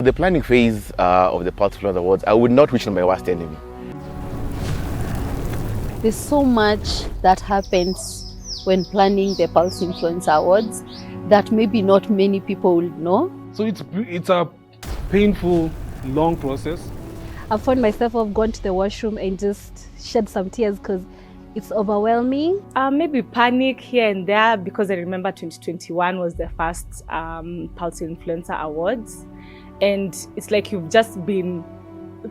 The planning phase of the Pulse Influence Awards, I would not wish on my worst enemy. There's so much that happens when planning the Pulse Influence Awards that maybe not many people will know. So it's a painful, long process. I found myself I've gone to the washroom and just shed some tears because it's overwhelming. Maybe panic here and there because I remember 2021 was the first Pulse Influencer Awards. And it's like you've just been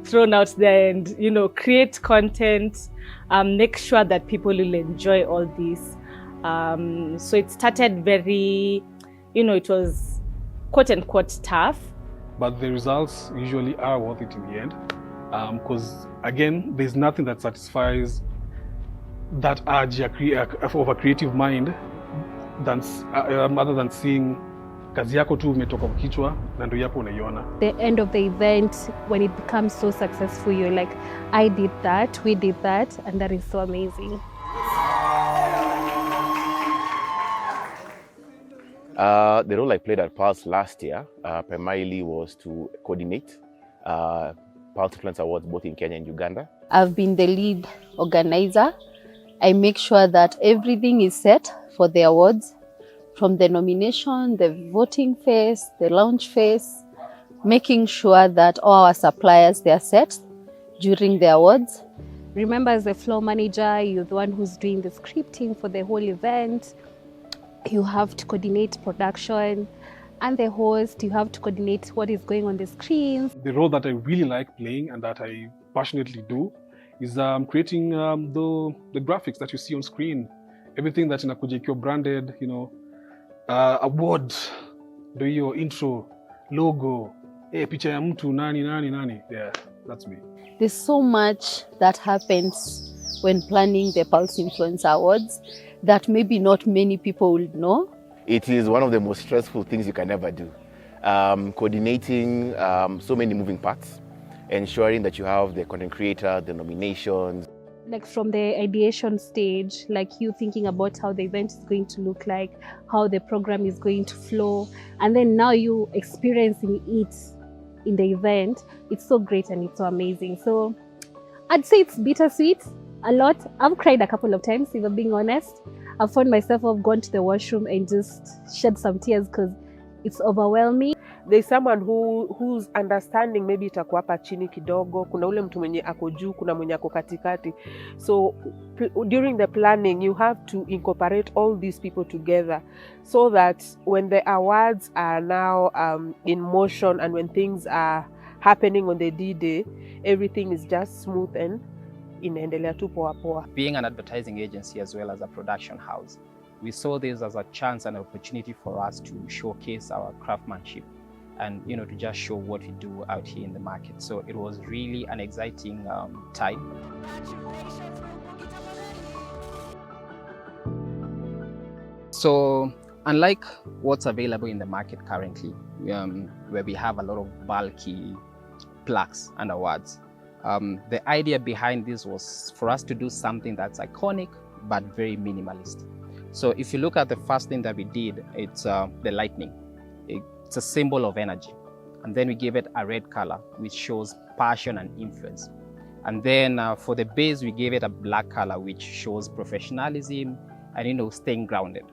thrown out there and, create content, make sure that people will enjoy all this. So it started very, it was quote unquote tough. But the results usually are worth it in the end. Because again, there's nothing that satisfies that urge of a creative mind than, other than seeing kazi yako tu umetoka kwa kichwa na ndio yapo unaiona. The end of the event, when it becomes so successful, you're like, I did that, we did that, and that is so amazing. The role I played at Pulse last year primarily was to coordinate Pulse Influence Awards both in Kenya and Uganda. I've been the lead organizer. I make sure that everything is set for the awards, from the nomination, the voting phase, the launch phase, making sure that all our suppliers, they are set during the awards. Remember, as the floor manager, you're the one who's doing the scripting for the whole event. You have to coordinate production, and the host, you have to coordinate what is going on the screens. The role that I really like playing and that I passionately do is creating the graphics that you see on screen. Everything that inakuja ikiwa branded, award, do your intro, logo, picha ya mtu nani. Yeah, that's me. There's so much that happens when planning the Pulse Influence Awards that maybe not many people will know. It is one of the most stressful things you can ever do. Coordinating so many moving parts, ensuring that you have the content creator, the nominations. Like from the ideation stage, like you thinking about how the event is going to look like, how the program is going to flow, and then now you experiencing it in the event, it's so great and it's so amazing. So I'd say it's bittersweet a lot. I've cried a couple of times, if I'm being honest. I've found myself I've gone to the washroom and just shed some tears because it's overwhelming. There's someone who's understanding, maybe itakuwa hapa chini kidogo, kuna ule mtu mwenye ako juu, kuna mwenye ako katikati. So during the planning, you have to incorporate all these people together so that when the awards are now in motion and when things are happening on the D-Day, everything is just smooth and inaendelea tu poa poa. Being an advertising agency as well as a production house, we saw this as a chance and opportunity for us to showcase our craftsmanship and to just show what we do out here in the market. So it was really an exciting time. So unlike what's available in the market currently, where we have a lot of bulky plaques and awards, the idea behind this was for us to do something that's iconic but very minimalist. So if you look at the first thing that we did, it's the lightning. It's a symbol of energy. And then we gave it a red color, which shows passion and influence. And then for the base, we gave it a black color, which shows professionalism and staying grounded.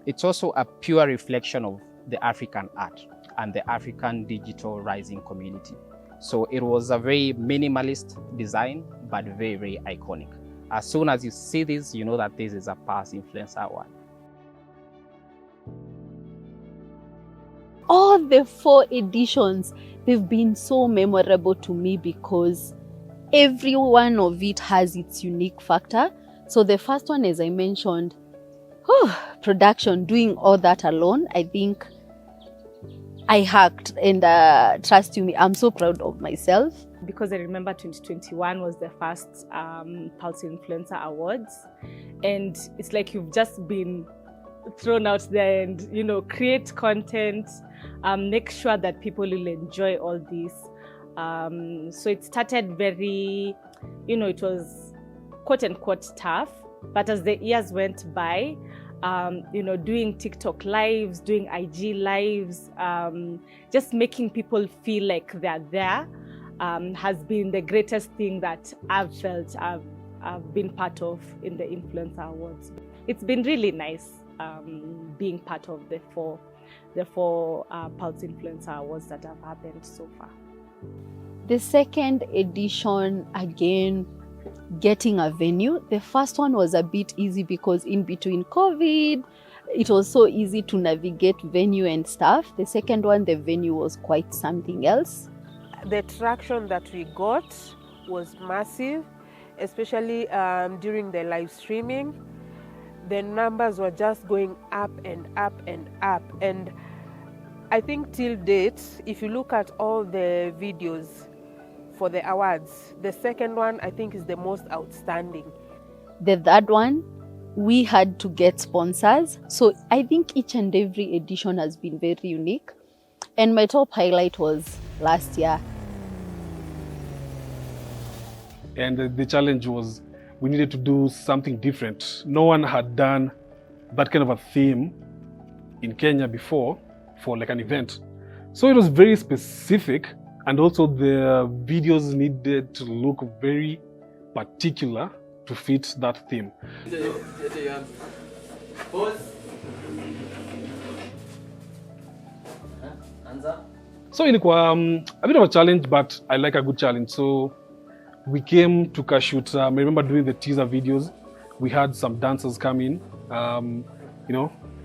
It's also a pure reflection of the African art and the African digital rising community. So it was a very minimalist design, but very, very iconic. As soon as you see this, you know that this is a Pulse Influencer Award. All the 4 editions, they've been so memorable to me because every one of it has its unique factor. So the first one, as I mentioned, production, doing all that alone, I think I hacked, and trust you me, I'm so proud of myself. Because I remember 2021 was the first Pulse Influencer Awards. And it's like you've just been thrown out there and, create content, make sure that people will enjoy all this. So it started very, it was quote unquote tough. But as the years went by, doing TikTok lives, doing IG lives, just making people feel like they're there has been the greatest thing that I've felt I've been part of in the Influencer Awards. It's been really nice being part of the four Pulse Influencer Awards that have happened so far. The second edition, again, getting a venue. The first one was a bit easy because in between COVID, it was so easy to navigate venue and stuff. The second one, the venue was quite something else. The traction that we got was massive, especially during the live streaming. The numbers were just going up and up and up. And I think till date, if you look at all the videos for the awards, the second one I think is the most outstanding. The third one, we had to get sponsors. So I think each and every edition has been very unique. And my top highlight was last year. And the challenge was we needed to do something different. No one had done that kind of a theme in Kenya before for like an event. So it was very specific, and also the videos needed to look very particular to fit that theme. So ilikuwa a bit of a challenge, but I like a good challenge. So we came to Kashut. I remember doing the teaser videos. We had some dancers come in.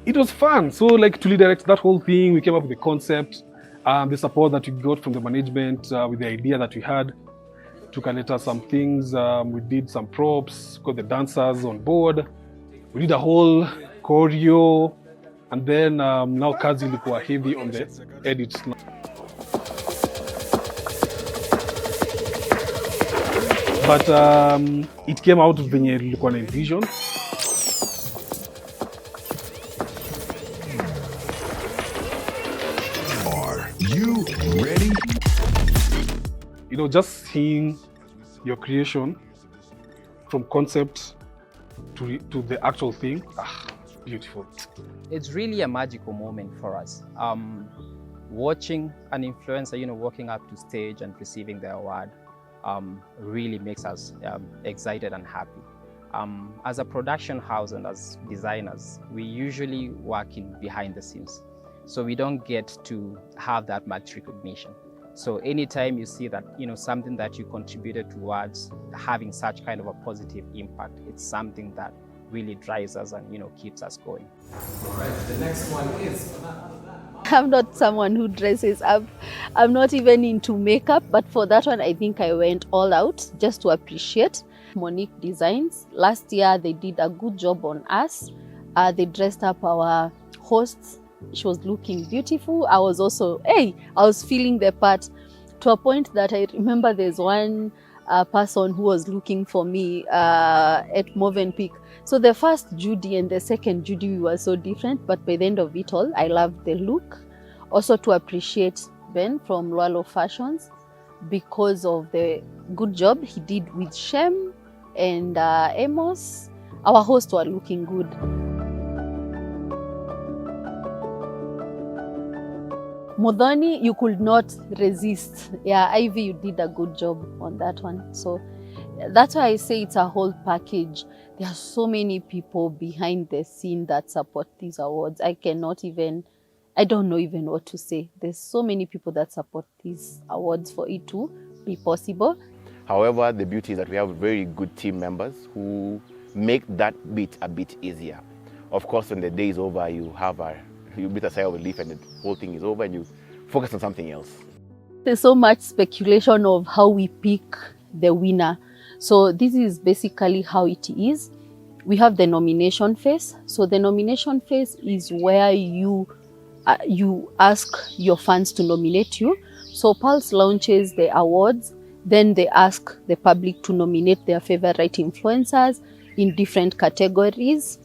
It was fun. So like to redirect that whole thing, we came up with the concept, the support that we got from the management with the idea that we had. Tukaleta some things. We did some props, got the dancers on board. We did a whole choreo, and then now kazi ilikuwa heavy on the edits. But it came out venye nilikuwa na envision. Are you ready? Just seeing your creation from concept to the actual thing, beautiful. It's really a magical moment for us. Watching an influencer, walking up to stage and receiving the award really makes us excited and happy. As a production house and as designers, we usually work in behind the scenes, so we don't get to have that much recognition. So anytime you see that, something that you contributed towards having such kind of a positive impact, it's something that really drives us and, keeps us going. All right, the next one is... I'm not someone who dresses up. I'm not even into makeup, but for that one, I think I went all out just to appreciate Monique Designs. Last year, they did a good job on us. They dressed up our hosts. She was looking beautiful. I was also, I was feeling the part to a point that I remember there's one person who was looking for me at Movenpick. So the first Judy and the second Judy, we were so different, but by the end of it all, I loved the look. Also to appreciate Ben from Lualo Fashions because of the good job he did with Shem and Amos. Our hosts were looking good. Modoni, you could not resist. Yeah, Ivy, you did a good job on that one. So that's why I say it's a whole package. There are so many people behind the scene that support these awards. I don't know even what to say. There's so many people that support these awards for it to be possible. However, the beauty is that we have very good team members who make that bit a bit easier. Of course, when the day is over, you breathe a sigh of relief and the whole thing is over and you focus on something else. There's so much speculation of how we pick the winner. So this is basically how it is. We have the nomination phase. So the nomination phase is where you ask your fans to nominate you. So Pulse launches the awards, then they ask the public to nominate their favorite influencers in different categories.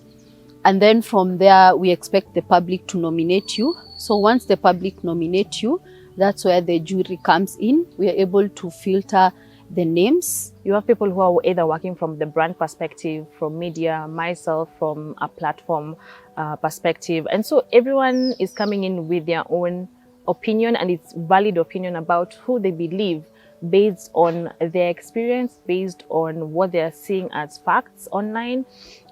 And then from there, we expect the public to nominate you. So once the public nominate you, that's where the jury comes in. We are able to filter the names. You have people who are either working from the brand perspective, from media, myself from a platform perspective. And so everyone is coming in with their own opinion, and it's valid opinion about who they believe based on their experience, based on what they're seeing as facts online.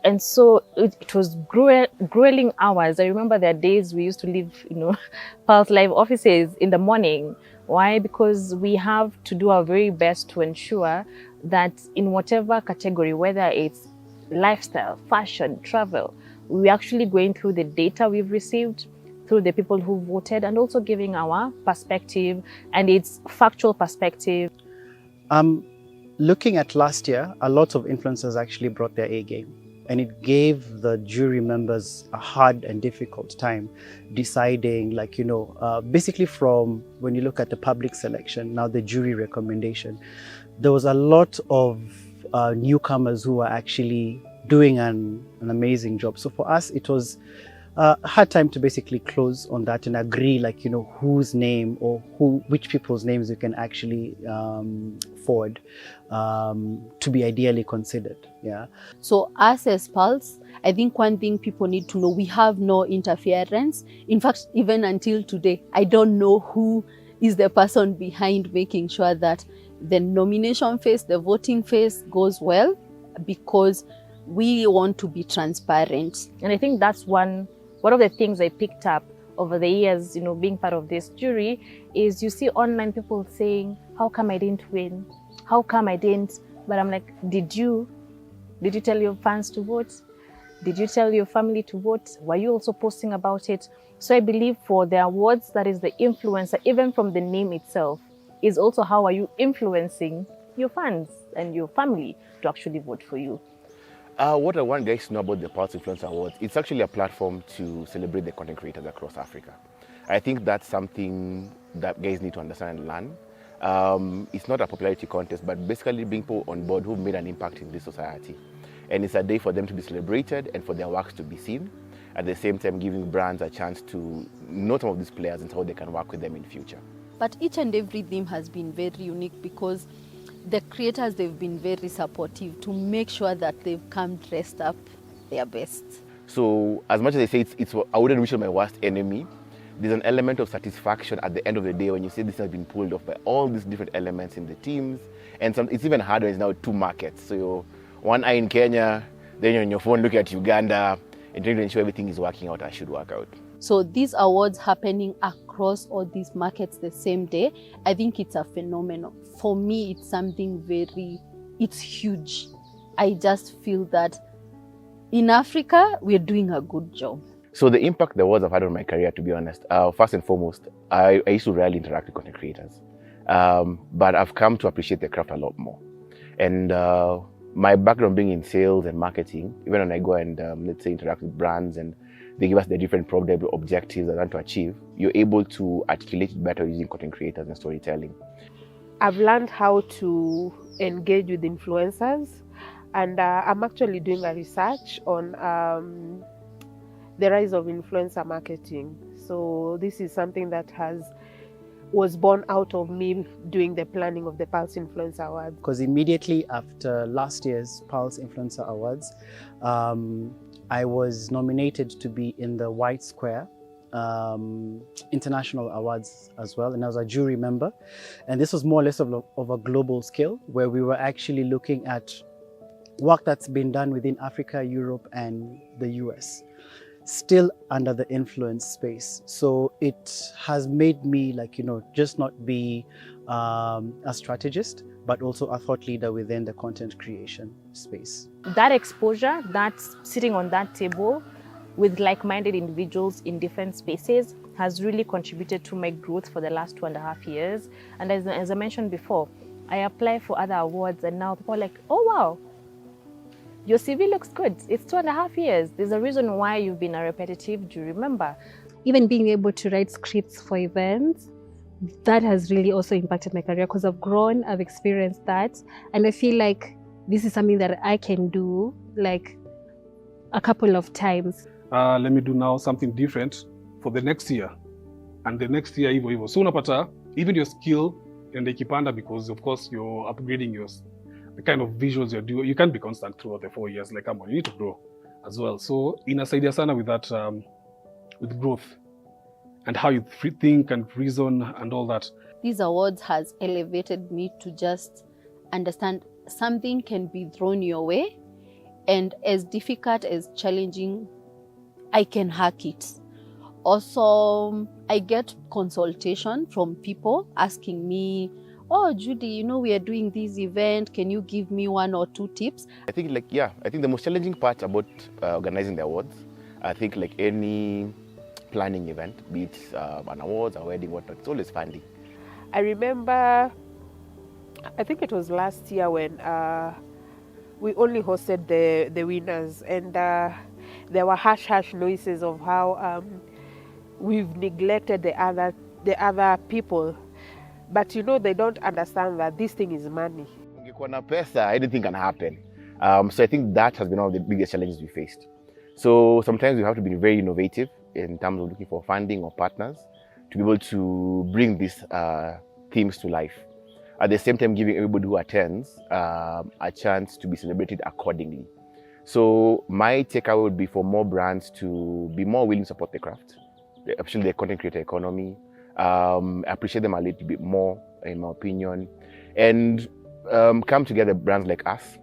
And so it was grueling hours. I remember there are days we used to leave, Pulse Live offices in the morning. Why? Because we have to do our very best to ensure that in whatever category, whether it's lifestyle, fashion, travel, we're actually going through the data we've received, through the people who voted, and also giving our perspective, and its factual perspective. Looking at last year, a lot of influencers actually brought their A game, and it gave the jury members a hard and difficult time deciding, basically from when you look at the public selection, now the jury recommendation, there was a lot of newcomers who were actually doing an amazing job. So for us, it was hard time to basically close on that and agree, whose name or which people's names you can actually forward to be ideally considered. Yeah. So us as Pulse, I think one thing people need to know, we have no interference. In fact, even until today, I don't know who is the person behind making sure that the nomination phase, the voting phase goes well, because we want to be transparent. And I think that's one of the things I picked up over the years, being part of this jury, is you see online people saying, how come I didn't win? How come I didn't? But I'm like, did you tell your fans to vote? Did you tell your family to vote? Were you also posting about it? So I believe for the awards, that is the influencer, even from the name itself, is also how are you influencing your fans and your family to actually vote for you. What I want guys to know about the Pulse Influencer Awards, it's actually a platform to celebrate the content creators across Africa. I think that's something that guys need to understand and learn. It's not a popularity contest, but basically bring people on board who've made an impact in this society. And it's a day for them to be celebrated and for their works to be seen. At the same time, giving brands a chance to know some of these players and how they can work with them in future. But each and every theme has been very unique, because the creators, they've been very supportive to make sure that they've come dressed up their best. So as much as I say I wouldn't wish it my worst enemy, there's an element of satisfaction at the end of the day when you see this has been pulled off by all these different elements in the teams. And it's even harder, it's now 2 markets. So you're one eye in Kenya, then you're on your phone looking at Uganda, and trying to ensure everything is working out as should work out. So these awards happening across all these markets the same day, I think it's a phenomenon. For me, it's something it's huge. I just feel that in Africa, we're doing a good job. So the impact the awards have had on my career, to be honest, first and foremost, I used to rarely interact with content creators. But I've come to appreciate the craft a lot more. And my background being in sales and marketing, even when I go and let's say interact with brands and they give us the different product objectives they want to achieve, you're able to articulate it better using content creators and storytelling. I've learned how to engage with influencers, and I'm actually doing a research on the rise of influencer marketing. So this is something that was born out of me doing the planning of the Pulse Influencer Awards. Because immediately after last year's Pulse Influencer Awards, I was nominated to be in the White Square International Awards as well, and I was a jury member. And this was more or less of a global scale, where we were actually looking at work that's been done within Africa, Europe, and the US, still under the influence space. So it has made me just not be a strategist, but also a thought leader within the content creation space. That exposure, that's sitting on that table with like-minded individuals in different spaces, has really contributed to my growth for the last 2.5 years. And as I mentioned before, I apply for other awards, and now people are like, oh wow, your CV looks good. It's 2.5 years. There's a reason why you've been a repetitive jury member. Even being able to write scripts for events, that has really also impacted my career, because I've grown, I've experienced that, and I feel like this is something that I can do like a couple of times. Let me do now something different for the next year. And the next year, so unapata, even your skill and ikipanda because of course you're upgrading the kind of visuals you're doing. You can't be constant throughout the 4 years. Like, come on, you need to grow as well. So inasaidia sana with that, with growth and how you think and reason and all that. These awards has elevated me to just understand something can be thrown your way, and as difficult as challenging, I can hack it. Also, I get consultation from people asking me, oh, Judy, you know, we are doing this event. Can you give me 1 or 2 tips? I think the most challenging part about organizing the awards, I think like any planning event, be it an awards, a wedding, whatnot, it's always funding. I remember, I think it was last year when we only hosted the winners, and there were hush noises of how we've neglected the other people. But you know, they don't understand that this thing is money. Ungekuwa na pesa, anything can happen. So I think that has been one of the biggest challenges we faced. So sometimes we have to be very innovative in terms of looking for funding or partners to be able to bring these themes to life. At the same time, giving everybody who attends a chance to be celebrated accordingly. So my takeaway would be for more brands to be more willing to support the craft, especially the content creator economy. Appreciate them a little bit more, in my opinion, and come together, brands like us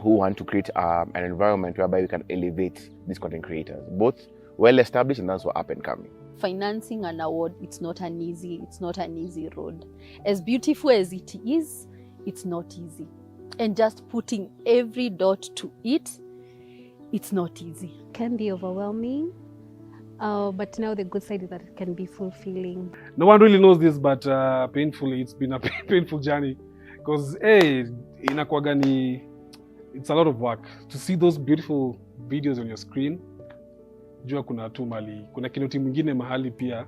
who want to create an environment whereby we can elevate these content creators, both well established and also up and coming. Financing an award, it's not an easy road. As beautiful as it is, it's not easy. And just putting every dot to it, it's not easy. Can be overwhelming. But now the good side is that it can be fulfilling. No one really knows this, but painfully, it's been a painful journey. Because, inakuwaga ni, it's a lot of work. To see those beautiful videos on your screen, jua kuna tu mali, kuna kinoti mwingine mahali pia,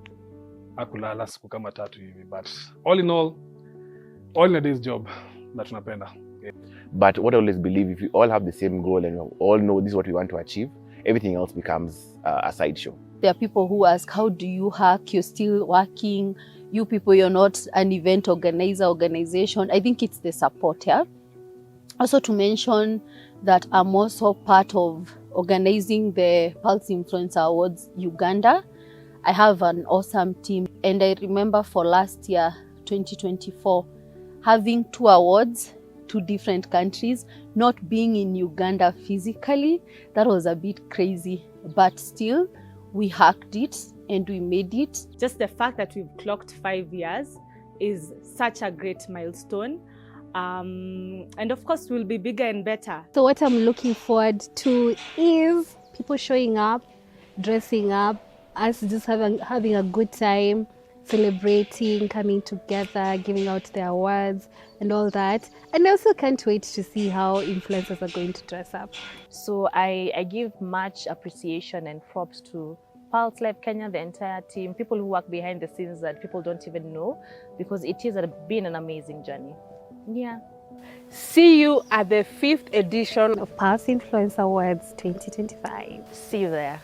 hakulala siku kama 3 hivi. But all in a day's job, na tunapenda. Okay. But what I always believe, if we all have the same goal and we all know this is what we want to achieve, everything else becomes a sideshow. There are people who ask, how do you hack? You're still working. You people, you're not an event organization. I think it's the support, yeah? Also to mention that I'm also part of organizing the Pulse Influencer Awards Uganda. I have an awesome team. And I remember for last year, 2024, having 2 awards, 2 different countries, not being in Uganda physically. That was a bit crazy, but still, we hacked it and we made it. Just the fact that we've clocked 5 years is such a great milestone. And of course, we'll be bigger and better. So what I'm looking forward to is people showing up, dressing up, us just having a good time, celebrating, coming together, giving out the awards and all that. And I also can't wait to see how influencers are going to dress up. So I give much appreciation and props to Pulse Life Kenya, the entire team, people who work behind the scenes that people don't even know, because it has been an amazing journey. Yeah. See you at the 5th edition of Pulse Influencer Awards 2025. See you there.